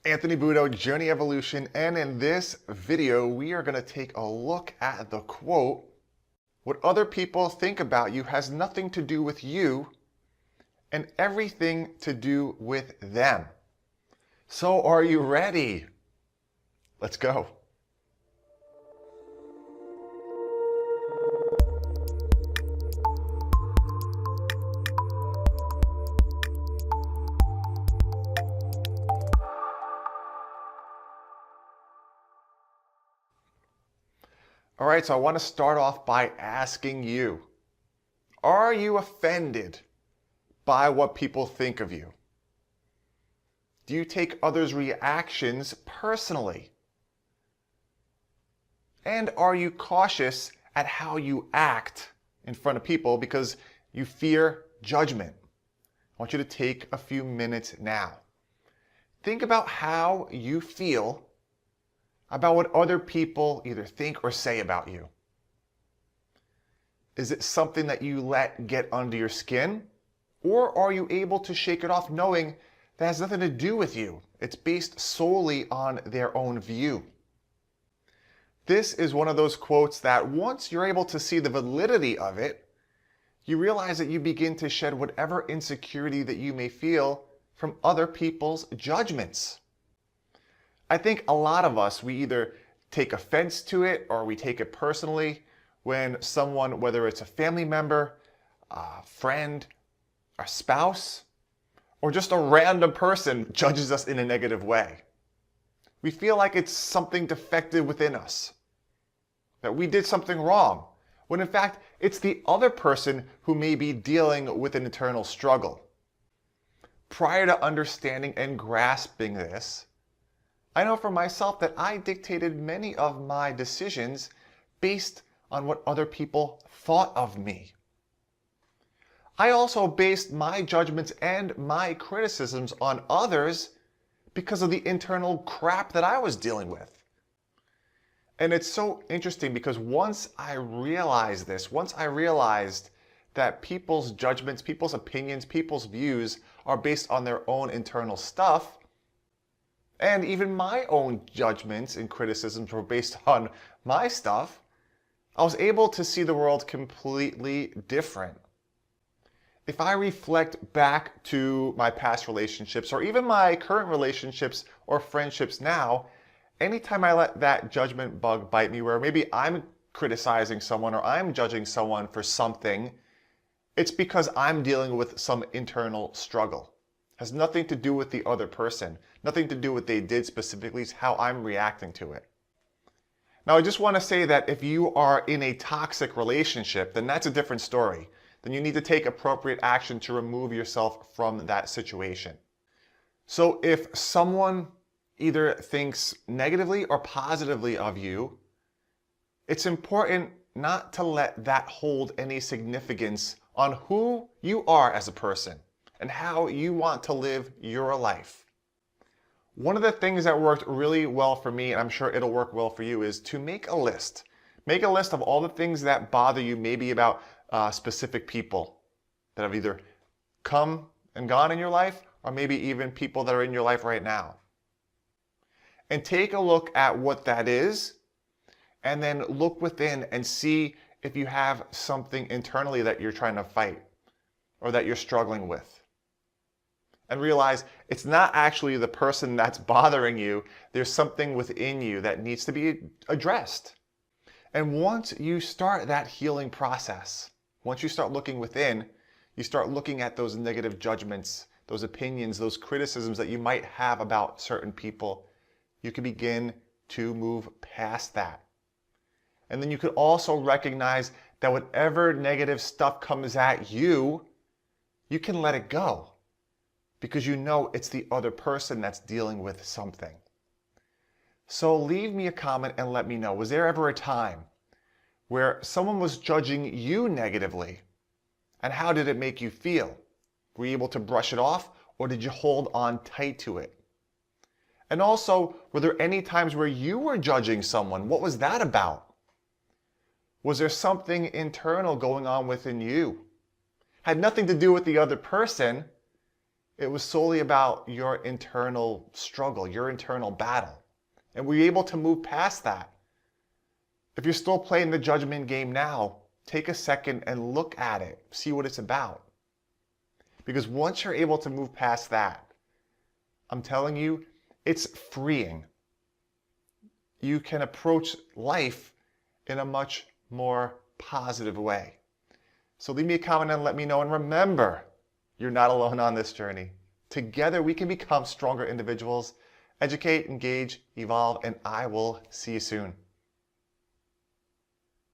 Anthony Budo, Journey Evolution, and in this video we are going to take a look at the quote, "What other people think about you has nothing to do with you and everything to do with them." So are you ready? Let's go. All right, so I want to start off by asking you, are you offended by what people think of you? Do you take others' reactions personally? And are you cautious at how you act in front of people because you fear judgment? I want you to take a few minutes now. Think about how you feel about what other people either think or say about you. Is it something that you let get under your skin? Or are you able to shake it off knowing that has nothing to do with you? It's based solely on their own view. This is one of those quotes that once you're able to see the validity of it, you realize that you begin to shed whatever insecurity that you may feel from other people's judgments. I think a lot of us, we either take offense to it or we take it personally when someone, whether it's a family member, a friend, a spouse, or just a random person judges us in a negative way. We feel like it's something defective within us, that we did something wrong, when in fact it's the other person who may be dealing with an internal struggle. Prior to understanding and grasping this, I know for myself that I dictated many of my decisions based on what other people thought of me. I also based my judgments and my criticisms on others because of the internal crap that I was dealing with. And it's so interesting because once I realized this, once I realized that people's judgments, people's opinions, people's views are based on their own internal stuff, and even my own judgments and criticisms were based on my stuff, I was able to see the world completely different. If I reflect back to my past relationships or even my current relationships or friendships now, anytime I let that judgment bug bite me where maybe I'm criticizing someone or I'm judging someone for something, it's because I'm dealing with some internal struggle. It has nothing to do with the other person, nothing to do with what they did specifically, it's how I'm reacting to it. Now I just want to say that if you are in a toxic relationship, then that's a different story. Then you need to take appropriate action to remove yourself from that situation. So if someone either thinks negatively or positively of you, it's important not to let that hold any significance on who you are as a person and how you want to live your life. One of the things that worked really well for me, and I'm sure it'll work well for you, is to make a list. Make a list of all the things that bother you, maybe about specific people that have either come and gone in your life, or maybe even people that are in your life right now. And take a look at what that is, and then look within and see if you have something internally that you're trying to fight or that you're struggling with. And realize it's not actually the person that's bothering you. There's something within you that needs to be addressed. And once you start that healing process, once you start looking within, you start looking at those negative judgments, those opinions, those criticisms that you might have about certain people, you can begin to move past that. And then you could also recognize that whatever negative stuff comes at you, you can let it go because you know it's the other person that's dealing with something. So leave me a comment and let me know, was there ever a time where someone was judging you negatively? And how did it make you feel? Were you able to brush it off, or did you hold on tight to it? And also, were there any times where you were judging someone? What was that about? Was there something internal going on within you? Had nothing to do with the other person. It was solely about your internal struggle, your internal battle. And were you able to move past that? If you're still playing the judgment game now, take a second and look at it, see what it's about. Because once you're able to move past that, I'm telling you, it's freeing. You can approach life in a much more positive way. So leave me a comment and let me know. And remember, you're not alone on this journey. Together we can become stronger individuals. Educate, engage, evolve, and I will see you soon.